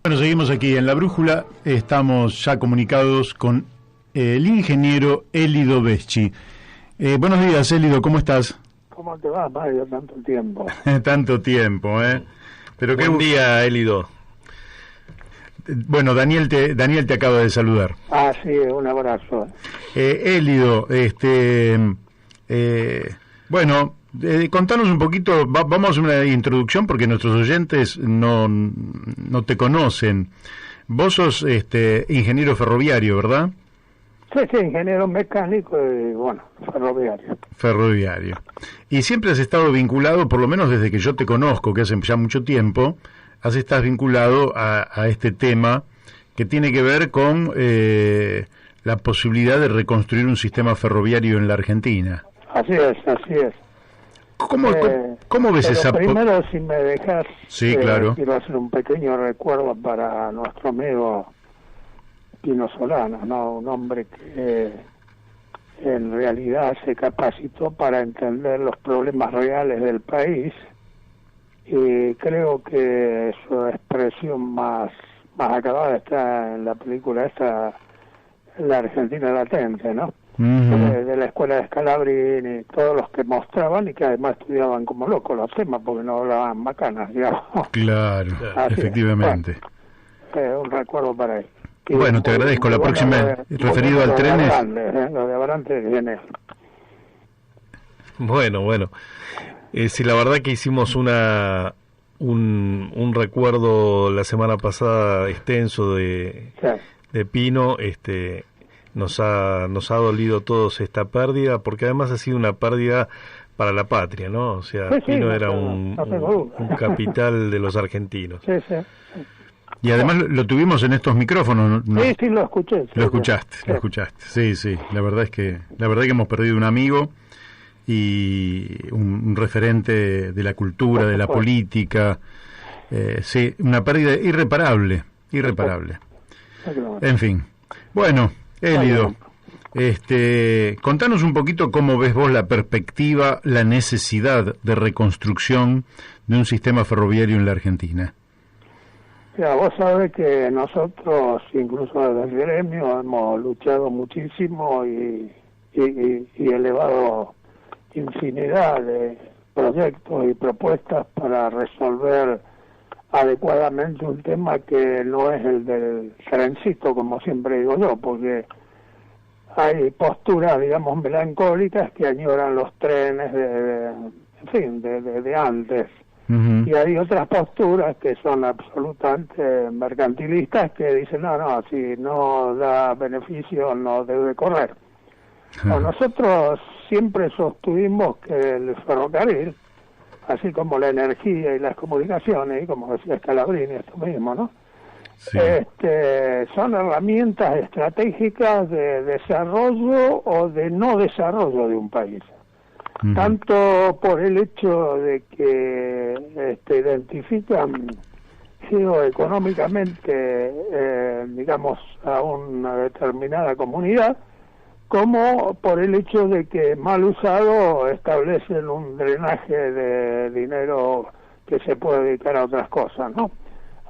Bueno, seguimos aquí en La Brújula, estamos ya comunicados con el ingeniero Élido Veschi. Buenos días, Élido, ¿cómo estás? ¿Cómo te va, Mario? Tanto tiempo. Tanto tiempo, ¿eh? Pero Buen día, Élido. Bueno, Daniel te acaba de saludar. Ah, sí, un abrazo. Élido, bueno, contanos un poquito, vamos a hacer una introducción porque nuestros oyentes no te conocen. Vos sos ingeniero ferroviario, ¿verdad? Sí, ingeniero mecánico y, bueno, ferroviario. Ferroviario. Y siempre has estado vinculado, por lo menos desde que yo te conozco, que hace ya mucho tiempo, estás vinculado a este tema que tiene que ver con la posibilidad de reconstruir un sistema ferroviario en la Argentina. Así es. ¿Cómo ves esa primero, si me dejas, sí, claro. Quiero hacer un pequeño recuerdo para nuestro amigo Pino Solano, ¿no? Un hombre que en realidad se capacitó para entender los problemas reales del país, y creo que su expresión más acabada está en la película esta, La Argentina Latente, ¿no? Uh-huh. De la escuela de Scalabrini, todos los que mostraban y que además estudiaban como locos los temas porque no hablaban macanas, digamos. Claro, efectivamente. Bueno, un recuerdo para él. Y bueno, te agradezco. La próxima, referido al tren es... Lo de Abrante es genial. Bueno. Sí, la verdad que hicimos un recuerdo la semana pasada extenso de Pino. Nos ha dolido a todos esta pérdida, porque además ha sido una pérdida para la patria, ¿no? O sea, Pino era un capital de los argentinos. Sí. Y además lo tuvimos en estos micrófonos, ¿no? Sí, lo escuché. Lo escuchaste. Sí. La verdad que hemos perdido un amigo y un referente de la cultura, de la política. Sí, una pérdida irreparable. En fin. Bueno, Élido, contanos un poquito cómo ves vos la perspectiva, la necesidad de reconstrucción de un sistema ferroviario en la Argentina. Ya, vos sabés que nosotros, incluso desde el gremio, hemos luchado muchísimo y elevado infinidad de proyectos y propuestas para resolver adecuadamente un tema que no es el del trencito, como siempre digo yo, porque hay posturas, digamos, melancólicas que añoran los trenes de antes. Uh-huh. Y hay otras posturas que son absolutamente mercantilistas que dicen, no, si no da beneficio no debe correr. Uh-huh. Nosotros siempre sostuvimos que el ferrocarril, así como la energía y las comunicaciones, y como decía Scalabrini, esto mismo, ¿no? Sí. Son herramientas estratégicas de desarrollo o de no desarrollo de un país. Uh-huh. Tanto por el hecho de que identifican geoeconómicamente, digamos, a una determinada comunidad, como por el hecho de que mal usado establecen un drenaje de dinero que se puede dedicar a otras cosas, ¿no?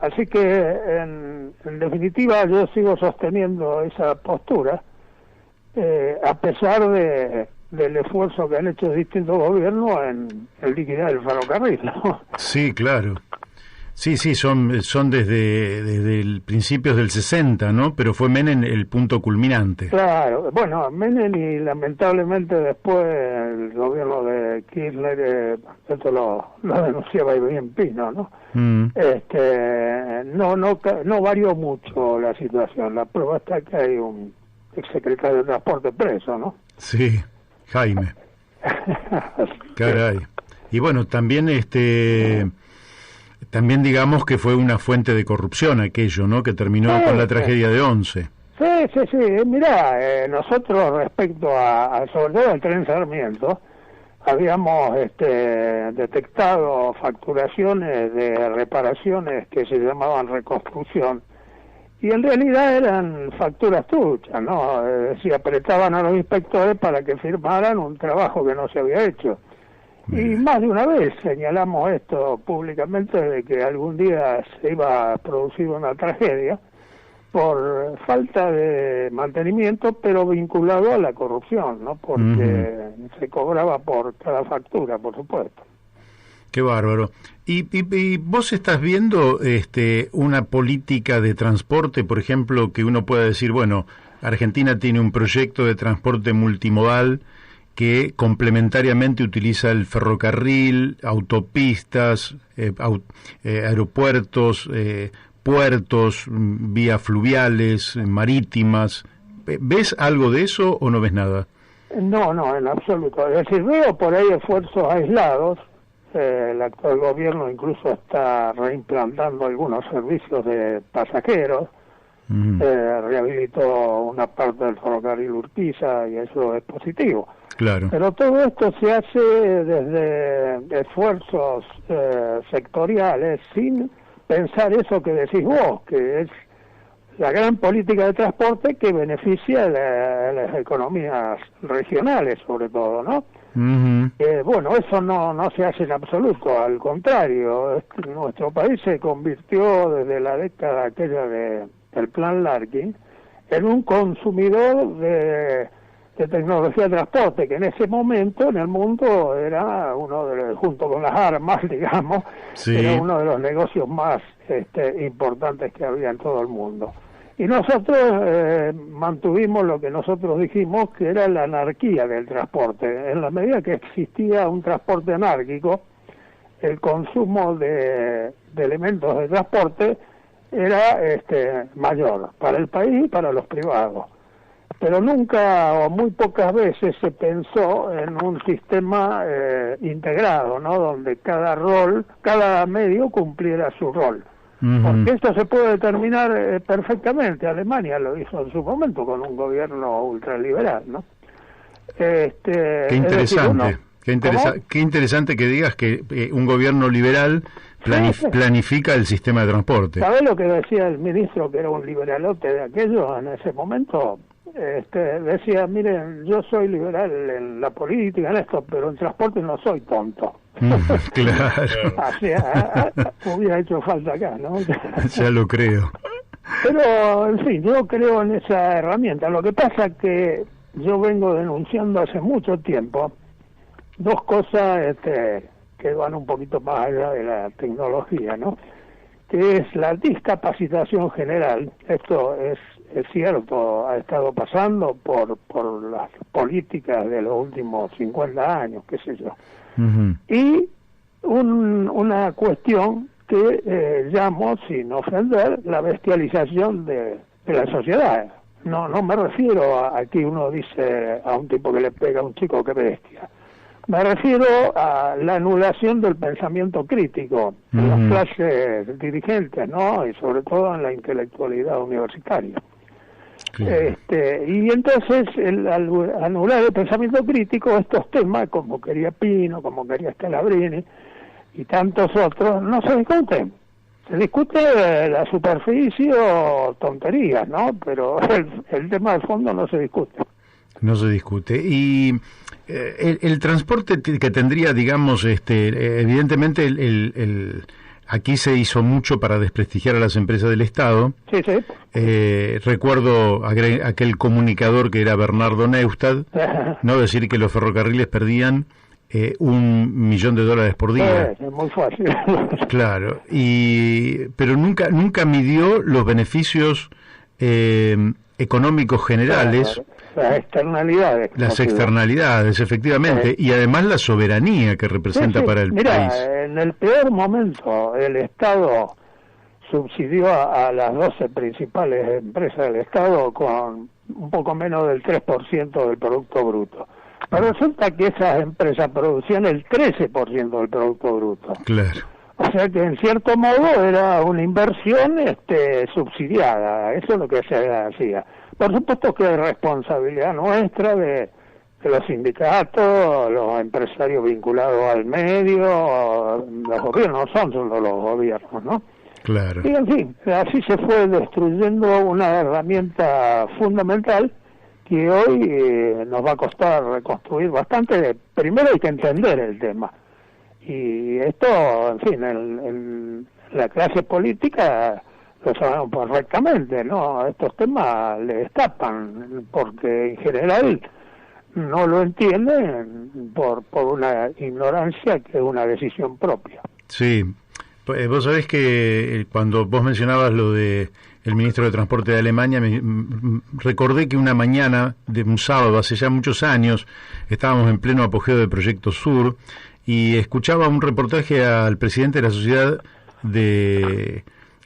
Así que en definitiva yo sigo sosteniendo esa postura, a pesar del esfuerzo que han hecho distintos gobiernos en liquidar el ferrocarril, ¿no? Sí, claro. Sí, son desde el principios del 60, ¿no? Pero fue Menem el punto culminante. Claro, bueno, Menem y lamentablemente después el gobierno de Kirchner, esto lo denunciaba bien Pino, ¿no? No varió mucho la situación. La prueba está que hay un exsecretario de Transporte preso, ¿no? Sí, Jaime. Caray. Y bueno, también también digamos que fue una fuente de corrupción aquello, ¿no? Que terminó con la tragedia de Once. Sí. Mirá, nosotros respecto a sobre todo el tren Sarmiento, habíamos detectado facturaciones de reparaciones que se llamaban reconstrucción, y en realidad eran facturas truchas, ¿no? Es decir, apretaban a los inspectores para que firmaran un trabajo que no se había hecho. Y más de una vez señalamos esto públicamente, de que algún día se iba a producir una tragedia por falta de mantenimiento, pero vinculado a la corrupción, ¿no? Porque se cobraba por cada factura, por supuesto. Qué bárbaro. ¿Y vos estás viendo una política de transporte, por ejemplo, que uno pueda decir, bueno, Argentina tiene un proyecto de transporte multimodal que complementariamente utiliza el ferrocarril, autopistas, aeropuertos, puertos, vías fluviales, marítimas? ¿Ves algo de eso o no ves nada? No, en absoluto. Es decir, veo por ahí esfuerzos aislados. El actual gobierno incluso está reimplantando algunos servicios de pasajeros. Rehabilitó una parte del ferrocarril Urquiza y eso es positivo. Claro. Pero todo esto se hace desde esfuerzos sectoriales, sin pensar eso que decís vos, que es la gran política de transporte que beneficia a las economías regionales, sobre todo, ¿no? Bueno, eso no se hace en absoluto, al contrario. Nuestro país se convirtió desde la década aquella del Plan Larkin en un consumidor de tecnología de transporte, que en ese momento en el mundo era uno de los, junto con las armas, digamos, sí, era uno de los negocios más importantes que había en todo el mundo. Y nosotros mantuvimos lo que nosotros dijimos que era la anarquía del transporte. En la medida que existía un transporte anárquico, el consumo de elementos de transporte era mayor para el país y para los privados. Pero nunca o muy pocas veces se pensó en un sistema integrado, ¿no? Donde cada medio cumpliera su rol. Porque esto se puede determinar perfectamente. Alemania lo hizo en su momento con un gobierno ultraliberal, ¿no? Qué interesante. Qué interesante que digas que un gobierno liberal planifica el sistema de transporte. ¿Sabés lo que decía el ministro, que era un liberalote de aquello en ese momento? Decía, miren, yo soy liberal en la política, en esto, pero en transporte no soy tonto. Claro. Así, hubiera hecho falta acá, ¿no? Ya lo creo. Pero, en fin, yo creo en esa herramienta. Lo que pasa es que yo vengo denunciando hace mucho tiempo dos cosas que van un poquito más allá de la tecnología, ¿no? Que es la discapacitación general. Esto es cierto, ha estado pasando por las políticas de los últimos 50 años, qué sé yo. Y una cuestión que llamo, sin ofender, la bestialización de la sociedad. No me refiero a que uno dice a un tipo que le pega a un chico que bestia. Me refiero a la anulación del pensamiento crítico en las clases dirigentes, ¿no? Y sobre todo en la intelectualidad universitaria. Claro. Y entonces, al anular el pensamiento crítico, estos temas, como quería Pino, como quería Scalabrini y tantos otros, no se discuten. Se discute la superficie o tonterías, ¿no? Pero el tema de fondo no se discute. No se discute. Y el transporte que tendría, digamos, evidentemente aquí se hizo mucho para desprestigiar a las empresas del Estado. Sí. Recuerdo aquel comunicador que era Bernardo Neustadt, no decir que los ferrocarriles perdían $1 millón por día. Es muy fácil. Claro, pero nunca midió los beneficios económicos generales. Claro. Las externalidades, efectivamente, y además la soberanía que representa para el país. En el peor momento el Estado subsidió a las 12 principales empresas del Estado con un poco menos del 3% del Producto Bruto. Pero resulta que esas empresas producían el 13% del Producto Bruto. Claro. O sea que en cierto modo era una inversión subsidiada, eso es lo que se hacía. Por supuesto que es responsabilidad nuestra de los sindicatos, los empresarios vinculados al medio, los gobiernos son solo los gobiernos, ¿no? Claro. Y en fin, así se fue destruyendo una herramienta fundamental, y hoy nos va a costar reconstruir bastante. Primero hay que entender el tema, y esto, en fin, en la clase política lo sabemos perfectamente, ¿no? Estos temas le escapan, porque en general no lo entienden por una ignorancia que es una decisión propia. Sí, vos sabés que cuando vos mencionabas lo de el ministro de Transporte de Alemania, recordé que una mañana de un sábado, hace ya muchos años, estábamos en pleno apogeo del Proyecto Sur y escuchaba un reportaje al presidente de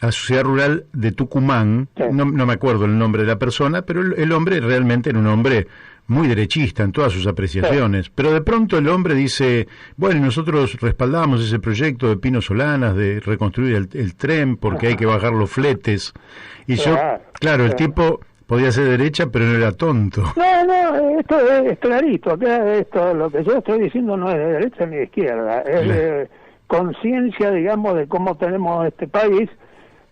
la Sociedad Rural de Tucumán, sí. No me acuerdo el nombre de la persona, pero el hombre realmente era un hombre muy derechista en todas sus apreciaciones, sí. Pero de pronto el hombre dice, bueno, nosotros respaldamos ese proyecto de Pino Solanas de reconstruir el tren porque hay que bajar los fletes, y yo, claro, el tipo podía ser derecha, pero no era tonto. No, esto es clarito, esto, lo que yo estoy diciendo no es de derecha ni de izquierda, es de conciencia, digamos, de cómo tenemos este país,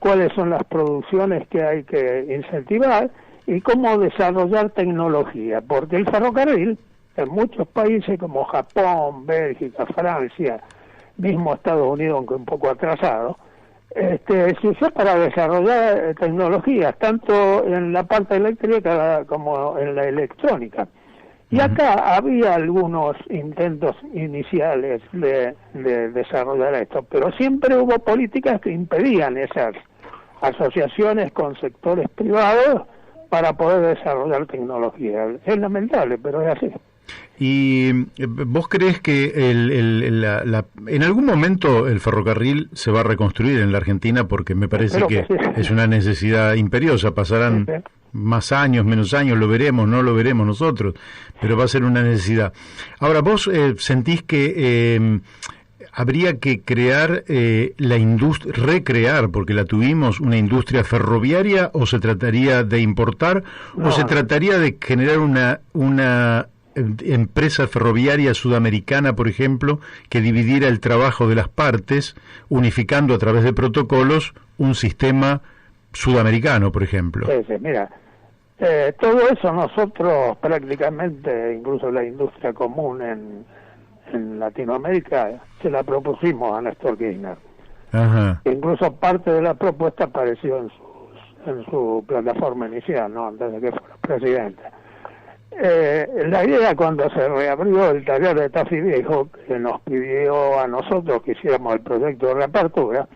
cuáles son las producciones que hay que incentivar, y cómo desarrollar tecnología, porque el ferrocarril, en muchos países como Japón, Bélgica, Francia, mismo Estados Unidos, aunque un poco atrasado, se usa para desarrollar tecnologías, tanto en la parte eléctrica como en la electrónica. Y acá había algunos intentos iniciales de desarrollar esto, pero siempre hubo políticas que impedían esas asociaciones con sectores privados para poder desarrollar tecnología. Es lamentable, pero es así. ¿Y vos crees que en algún momento el ferrocarril se va a reconstruir en la Argentina? Porque me parece que sí. Es una necesidad imperiosa. Pasarán más años, menos años, lo veremos, no lo veremos nosotros, pero va a ser una necesidad. Ahora, ¿vos sentís que habría que crear la industria, recrear, porque la tuvimos, una industria ferroviaria, o se trataría de importar, o se trataría de generar una empresa ferroviaria sudamericana, por ejemplo, que dividiera el trabajo de las partes, unificando a través de protocolos un sistema sudamericano, por ejemplo? Sí, mira, todo eso nosotros prácticamente, incluso la industria común en Latinoamérica, se la propusimos a Néstor Kirchner. Ajá. Incluso parte de la propuesta apareció en su plataforma inicial, ¿no? Antes de que fuera presidente. La idea, cuando se reabrió el taller de Tafí Viejo, que nos pidió a nosotros que hiciéramos el proyecto de reapertura,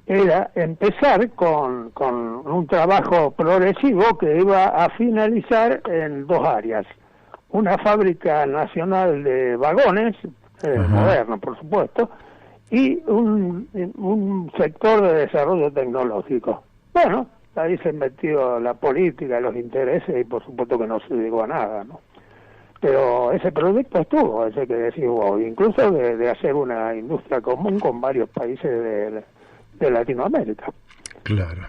era empezar con un trabajo progresivo que iba a finalizar en dos áreas. Una fábrica nacional de vagones, moderna por supuesto, y un sector de desarrollo tecnológico. Bueno, ahí se metió la política, los intereses, y por supuesto que no se llegó a nada, ¿no? Pero ese proyecto estuvo, ese que decís vos, incluso de hacer una industria común con varios países de Latinoamérica. Claro.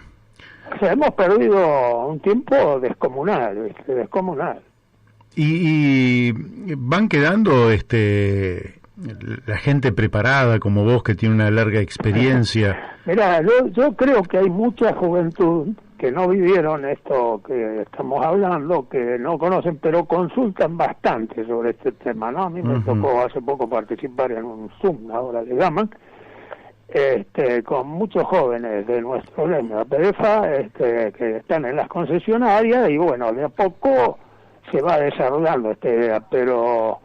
O sea, hemos perdido un tiempo descomunal, ¿viste? Descomunal. Y van quedando la gente preparada como vos, que tiene una larga experiencia. Mirá, yo creo que hay mucha juventud que no vivieron esto que estamos hablando, que no conocen, pero consultan bastante sobre este tema, ¿no? A mí me tocó hace poco participar en un Zoom, ahora le llaman, con muchos jóvenes de nuestro gremio de PDFA, que están en las concesionarias, y bueno, de a poco se va desarrollando esta idea, pero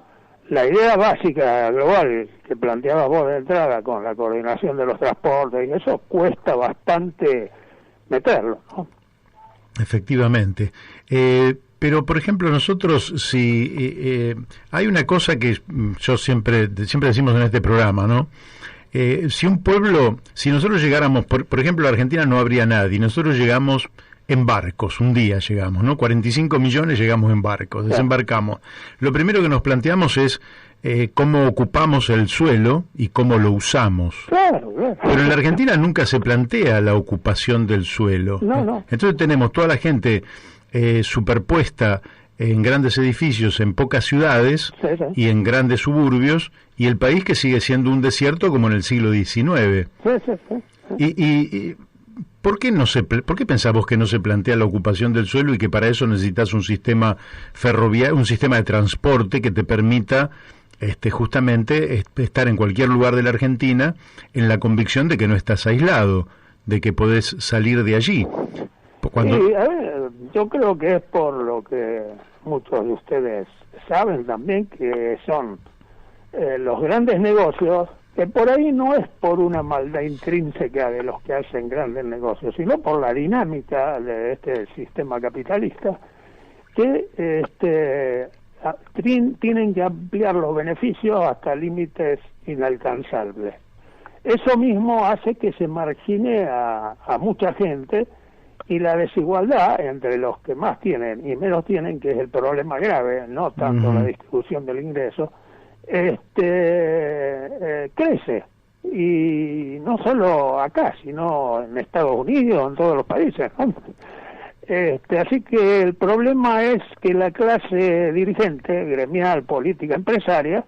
la idea básica global que planteabas vos de entrada, con la coordinación de los transportes y eso, cuesta bastante meterlo, ¿no? Efectivamente. Pero, por ejemplo, nosotros, si hay una cosa que yo siempre decimos en este programa, ¿no? Si nosotros llegáramos, por ejemplo, a Argentina no habría nadie, nosotros llegamos en barcos, un día llegamos, ¿no? 45 millones llegamos en barcos, desembarcamos. Lo primero que nos planteamos es cómo ocupamos el suelo y cómo lo usamos. Pero en la Argentina nunca se plantea la ocupación del suelo. No. Entonces tenemos toda la gente superpuesta en grandes edificios, en pocas ciudades y en grandes suburbios, y el país que sigue siendo un desierto como en el siglo XIX. Y ¿por qué pensás vos que no se plantea la ocupación del suelo y que para eso necesitas un sistema ferroviario, un sistema de transporte que te permita justamente estar en cualquier lugar de la Argentina en la convicción de que no estás aislado, de que podés salir de allí? Sí, a ver, yo creo que es por lo que muchos de ustedes saben también, que son los grandes negocios, que por ahí no es por una maldad intrínseca de los que hacen grandes negocios, sino por la dinámica de este sistema capitalista, que tienen que ampliar los beneficios hasta límites inalcanzables. Eso mismo hace que se margine a mucha gente, y la desigualdad entre los que más tienen y menos tienen, que es el problema grave, no tanto la distribución del ingreso, crece. Y no solo acá, sino en Estados Unidos, en todos los países, ¿no? Así que el problema es que la clase dirigente, gremial, política, empresaria,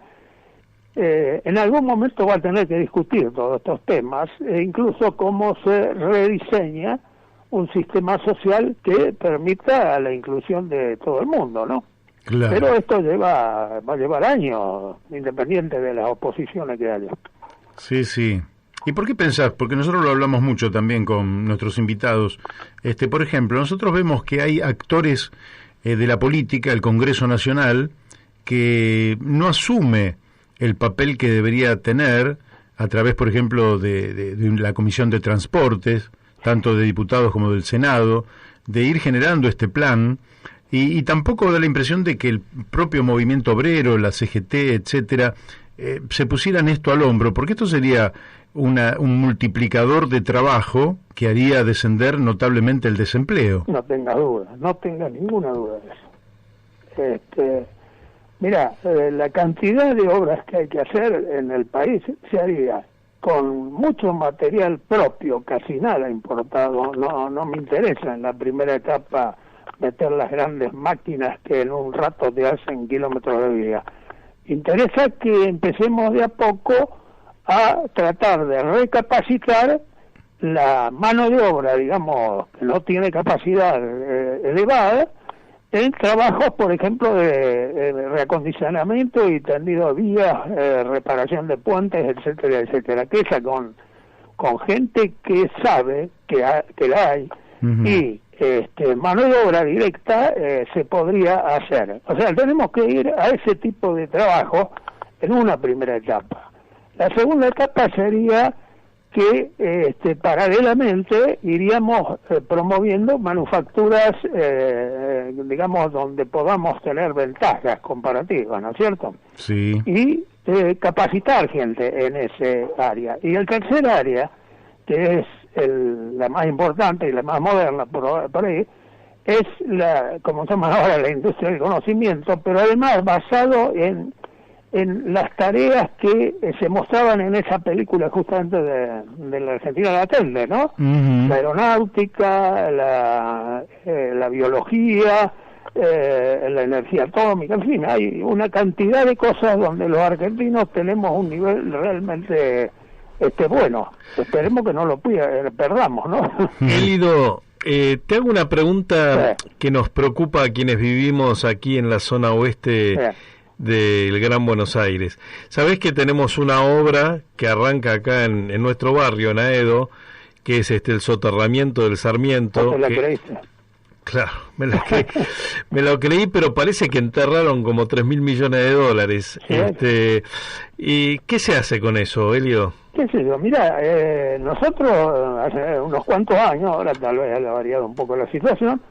en algún momento va a tener que discutir todos estos temas, e incluso cómo se rediseña un sistema social que permita la inclusión de todo el mundo, ¿no? Claro. Pero esto va a llevar años, independiente de las oposiciones que haya. Sí, sí. ¿Y por qué pensás? Porque nosotros lo hablamos mucho también con nuestros invitados. Por ejemplo, nosotros vemos que hay actores de la política, el Congreso Nacional, que no asume el papel que debería tener a través, por ejemplo, de la Comisión de Transportes, tanto de diputados como del Senado, de ir generando este plan, y tampoco da la impresión de que el propio movimiento obrero, la CGT, etcétera, se pusieran esto al hombro, porque esto sería un multiplicador de trabajo que haría descender notablemente el desempleo. No tenga duda, no tenga ninguna duda de eso. Mira, la cantidad de obras que hay que hacer en el país se haría con mucho material propio, casi nada importado. No me interesa en la primera etapa meter las grandes máquinas que en un rato te hacen kilómetros de vía. Interesa que empecemos de a poco a tratar de recapacitar la mano de obra, digamos, que no tiene capacidad elevada, en trabajos, por ejemplo, de reacondicionamiento y tendido de vías, reparación de puentes, etcétera, etcétera, que esa con gente que sabe que la hay, y mano de obra directa se podría hacer. O sea, tenemos que ir a ese tipo de trabajo en una primera etapa. La segunda etapa sería que paralelamente iríamos promoviendo manufacturas, digamos, donde podamos tener ventajas comparativas, ¿no es cierto? Sí. Y capacitar gente en ese área. Y el tercer área, que es la más importante y la más moderna por ahí, es como se llama ahora, la industria del conocimiento, pero además basado en las tareas que se mostraban en esa película justamente de la Argentina latente, ¿no? La aeronáutica, la biología, la energía atómica, en fin, hay una cantidad de cosas donde los argentinos tenemos un nivel realmente bueno. Esperemos que no lo perdamos, ¿no? Elido, te hago una pregunta que nos preocupa a quienes vivimos aquí en la zona oeste del Gran Buenos Aires. Sabés que tenemos una obra que arranca acá en nuestro barrio, en Aedo, que es el soterramiento del Sarmiento. ¿Te la creíste? Claro, me lo creí, pero parece que enterraron como 3.000 millones de dólares. Sí. ¿Y qué se hace con eso, Elio? ¿Qué sé yo? Mira, nosotros hace unos cuantos años, ahora tal vez haya variado un poco la situación,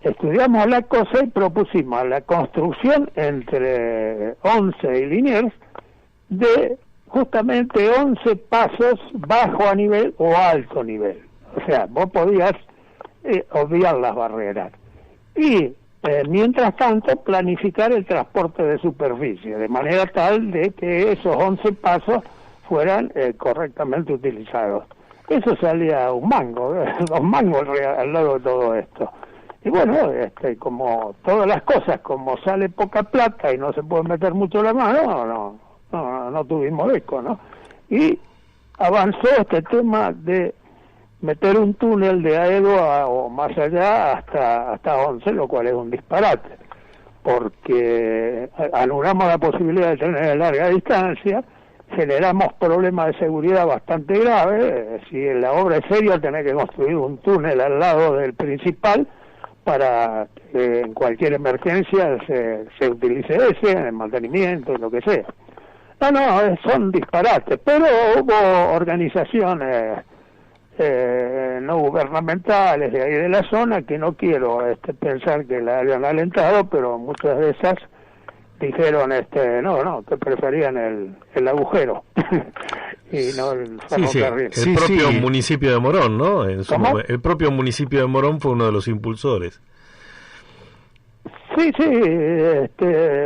estudiamos la cosa y propusimos la construcción entre 11 y Liniers de justamente 11 pasos bajo a nivel o alto nivel. O sea, vos podías obviar las barreras. Y mientras tanto planificar el transporte de superficie, de manera tal de que esos 11 pasos fueran correctamente utilizados. Eso salía un mango, 2 mangos al lado de todo esto. Y bueno, como todas las cosas, como sale poca plata y no se puede meter mucho la mano, no tuvimos eco, ¿no? Y avanzó este tema de meter un túnel de Aedo o más allá hasta 11, lo cual es un disparate, porque anulamos la posibilidad de tener de larga distancia, generamos problemas de seguridad bastante graves. Si la obra es seria, tener que construir un túnel al lado del principal para que en cualquier emergencia se utilice ese, en el mantenimiento, lo que sea. No, son disparates, pero hubo organizaciones no gubernamentales de ahí de la zona, que no quiero pensar que la hayan alentado, pero muchas de esas dijeron que preferían el agujero y no el ferrocarril. El propio municipio de Morón, ¿no? El propio municipio de Morón fue uno de los impulsores. Sí,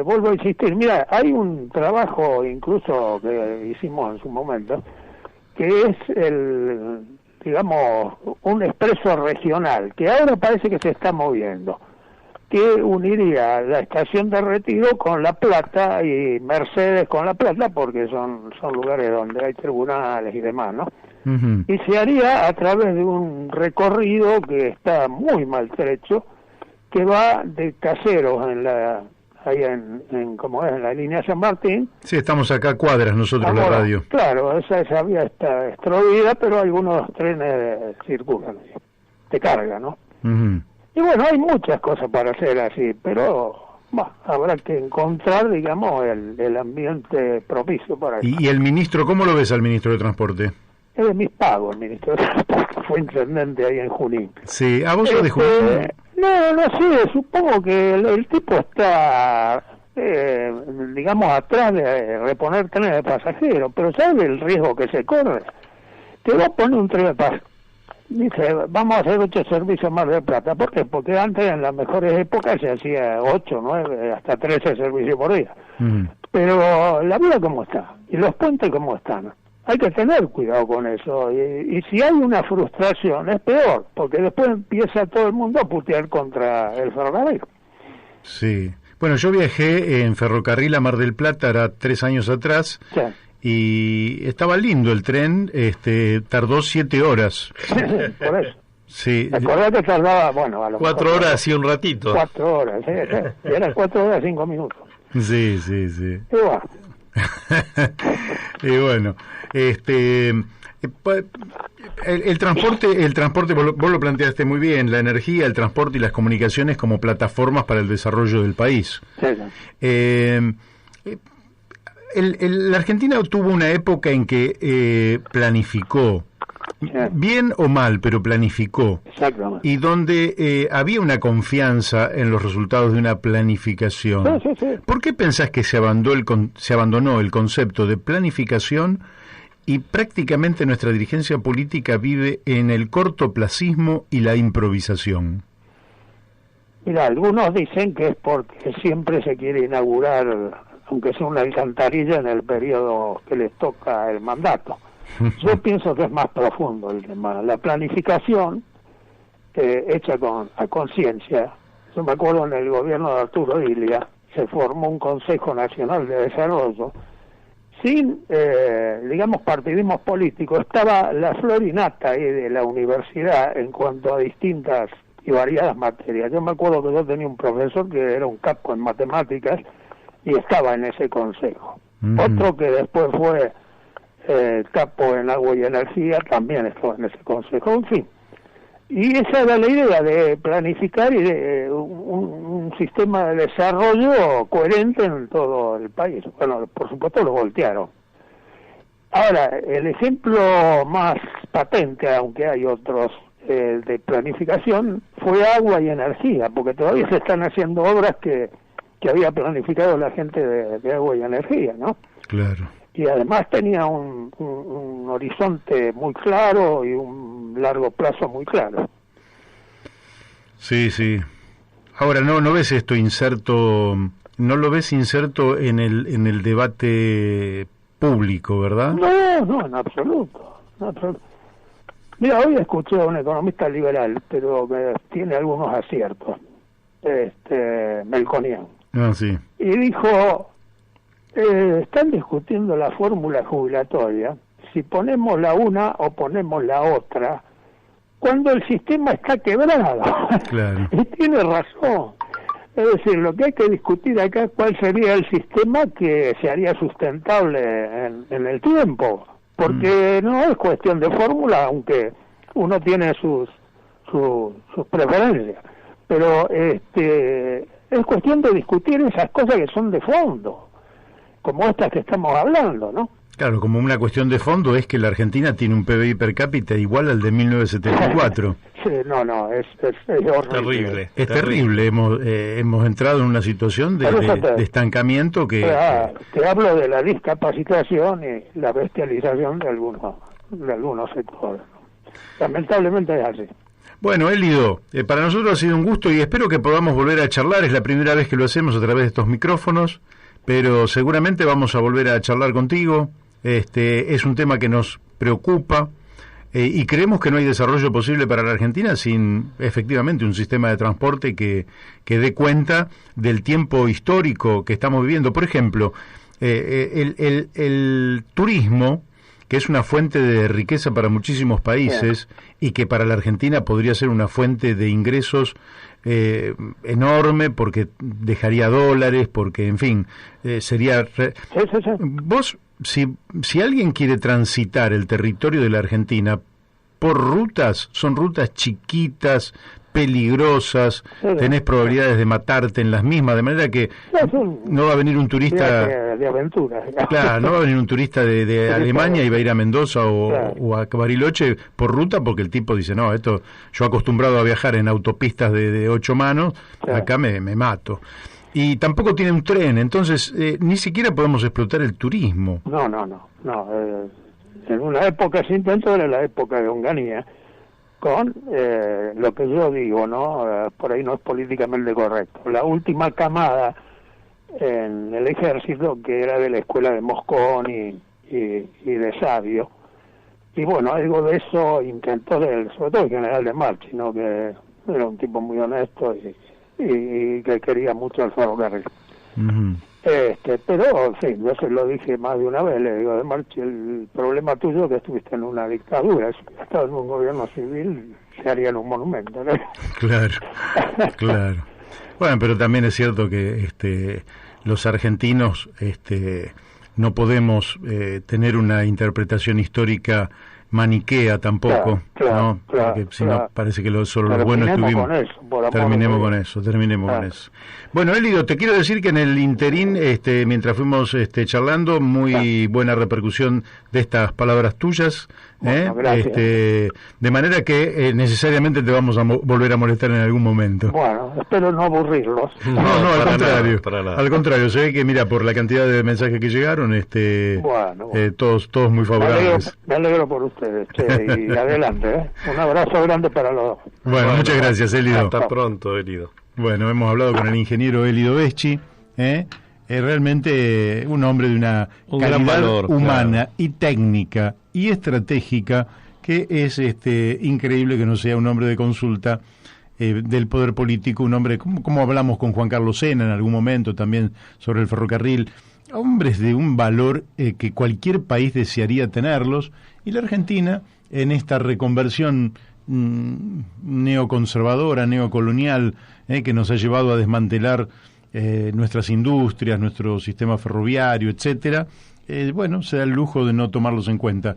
vuelvo a insistir. Mira, hay un trabajo incluso que hicimos en su momento, que es digamos, un expreso regional, que ahora parece que se está moviendo, que uniría la estación de Retiro con La Plata y Mercedes con La Plata, porque son lugares donde hay tribunales y demás, ¿no? Uh-huh. Y se haría a través de un recorrido que está muy maltrecho, que va de Caseros ahí en como es, en la línea San Martín. Sí, estamos acá a cuadras nosotros, la radio. Claro, esa vía está destruida, pero algunos trenes circulan de carga, ¿no? Uh-huh. Y bueno, hay muchas cosas para hacer así, pero habrá que encontrar, digamos, el ambiente propicio para eso. ¿Y el ministro, cómo lo ves al ministro de Transporte? Es de mis pagos, el ministro de Transporte, fue intendente ahí en Junín. Sí, ¿a vos sos de Junín? No sé, supongo que el tipo está, digamos, atrás de reponer trenes de pasajeros, pero ¿sabes el riesgo que se corre? Te va a poner un tren de pasajeros. Dice, vamos a hacer 8 servicios más de plata. ¿Por qué? Porque antes, en las mejores épocas, se hacía 8, 9, hasta 13 servicios por día. Mm. Pero la vida cómo está, y los puentes cómo están. Hay que tener cuidado con eso, y si hay una frustración es peor, porque después empieza todo el mundo a putear contra el ferrocarril. Sí, bueno, yo viajé en ferrocarril a Mar del Plata, era 3 años atrás, sí. Y estaba lindo el tren, tardó 7 horas. Por eso. Sí. Acordate que tardaba, bueno, a lo 4 mejor, horas y un ratito. 4 horas, sí. Eran 4 horas 5 minutos. Sí. Y bueno, el transporte vos lo planteaste muy bien, la energía, el transporte y las comunicaciones como plataformas para el desarrollo del país. Sí. La Argentina tuvo una época en que planificó, bien o mal, pero planificó. Exactamente. Y donde había una confianza en los resultados de una planificación. Sí. ¿Por qué pensás que se abandonó el concepto de planificación y prácticamente nuestra dirigencia política vive en el cortoplacismo y la improvisación? Mira, algunos dicen que es porque siempre se quiere inaugurar, aunque sea una alcantarilla, en el periodo que les toca el mandato. Yo pienso que es más profundo el tema. La planificación hecha a conciencia. Yo me acuerdo en el gobierno de Arturo Illia se formó un Consejo Nacional de Desarrollo sin, digamos, partidismos políticos. Estaba la flor y nata ahí de la universidad en cuanto a distintas y variadas materias. Yo me acuerdo que yo tenía un profesor que era un capo en matemáticas y estaba en ese consejo. Otro que después fue capo en agua y energía también estaba en ese consejo, en fin. Y esa era la idea, de planificar y de un sistema de desarrollo coherente en todo el país. Bueno, por supuesto lo voltearon. Ahora, el ejemplo más patente, aunque hay otros de planificación, fue agua y energía, porque todavía se están haciendo obras que había planificado la gente de agua y energía, ¿no? Claro. Y además tenía un horizonte muy claro y un largo plazo muy claro. Sí. Ahora, no ves esto inserto, no lo ves inserto en el debate público, ¿verdad? No, en absoluto. Mira, hoy escuché a un economista liberal, pero que tiene algunos aciertos, Melconian. Sí. Y dijo, están discutiendo la fórmula jubilatoria, si ponemos la una o ponemos la otra, cuando el sistema está quebrado. Claro. Y tiene razón. Es decir, lo que hay que discutir acá es cuál sería el sistema que se haría sustentable en el tiempo, porque no es cuestión de fórmula, aunque uno tiene sus preferencias, pero es cuestión de discutir esas cosas que son de fondo, como estas que estamos hablando, ¿no? Claro, como una cuestión de fondo es que la Argentina tiene un PBI per cápita igual al de 1974. Sí, no, es horrible. Terrible. Es terrible. Hemos entrado en una situación de estancamiento que... Te hablo de la discapacitación y la bestialización de algunos sectores. Lamentablemente es así. Bueno, Elido, para nosotros ha sido un gusto y espero que podamos volver a charlar. Es la primera vez que lo hacemos a través de estos micrófonos, pero seguramente vamos a volver a charlar contigo. Es un tema que nos preocupa y creemos que no hay desarrollo posible para la Argentina sin efectivamente un sistema de transporte que dé cuenta del tiempo histórico que estamos viviendo. Por ejemplo, el turismo, que es una fuente de riqueza para muchísimos países y que para la Argentina podría ser una fuente de ingresos enorme, porque dejaría dólares, porque, en fin, sería... Vos, si alguien quiere transitar el territorio de la Argentina por rutas, son rutas chiquitas, peligrosas, tenés probabilidades de matarte en las mismas, de manera que no va a venir un turista de aventura. Claro, no va a venir un turista de Alemania y va a ir a Mendoza o a Bariloche por ruta, porque el tipo dice, no, esto yo acostumbrado a viajar en autopistas de 8 manos, acá me mato. Y tampoco tiene un tren, entonces ni siquiera podemos explotar el turismo. No. En una época se intentó, era la época de Onganía, con lo que yo digo, ¿no? Por ahí no es políticamente correcto. La última camada en el ejército, que era de la escuela de Mosconi y de Sabio. Y bueno, algo de eso intentó, sobre todo el general de Marchi, ¿no? Que era un tipo muy honesto y que quería mucho el ferrocarril. Uh-huh. Pero, en fin, yo se lo dije más de una vez, le digo, de Marchi, el problema tuyo es que estuviste en una dictadura, si hubiera estado en un gobierno civil, se haría en un monumento, ¿no? Claro. Bueno, pero también es cierto que los argentinos no podemos tener una interpretación histórica maniquea tampoco, ¿no? Porque si no parece que solo los buenos estuvimos. Terminemos con eso. Bueno, Elido, te quiero decir que en el interín, mientras fuimos charlando, muy buena repercusión de estas palabras tuyas. Gracias. De manera que necesariamente te vamos a volver a molestar en algún momento. Bueno, espero no aburrirlos. No, al contrario. Al contrario, se ve que, mira, por la cantidad de mensajes que llegaron, todos muy favorables. Me alegro por ustedes, y adelante, Un abrazo grande para los dos. Bueno, muchas gracias, Elido. Hasta pronto, Elido. Bueno, hemos hablado con el ingeniero Elido Veschi, realmente un hombre de una calidad humana y técnica y estratégica que es increíble que no sea un hombre de consulta del poder político, un hombre como hablamos con Juan Carlos Sena en algún momento también sobre el ferrocarril, hombres de un valor que cualquier país desearía tenerlos, y la Argentina en esta reconversión neoconservadora, neocolonial, que nos ha llevado a desmantelar nuestras industrias, nuestro sistema ferroviario, etcétera, se da el lujo de no tomarlos en cuenta.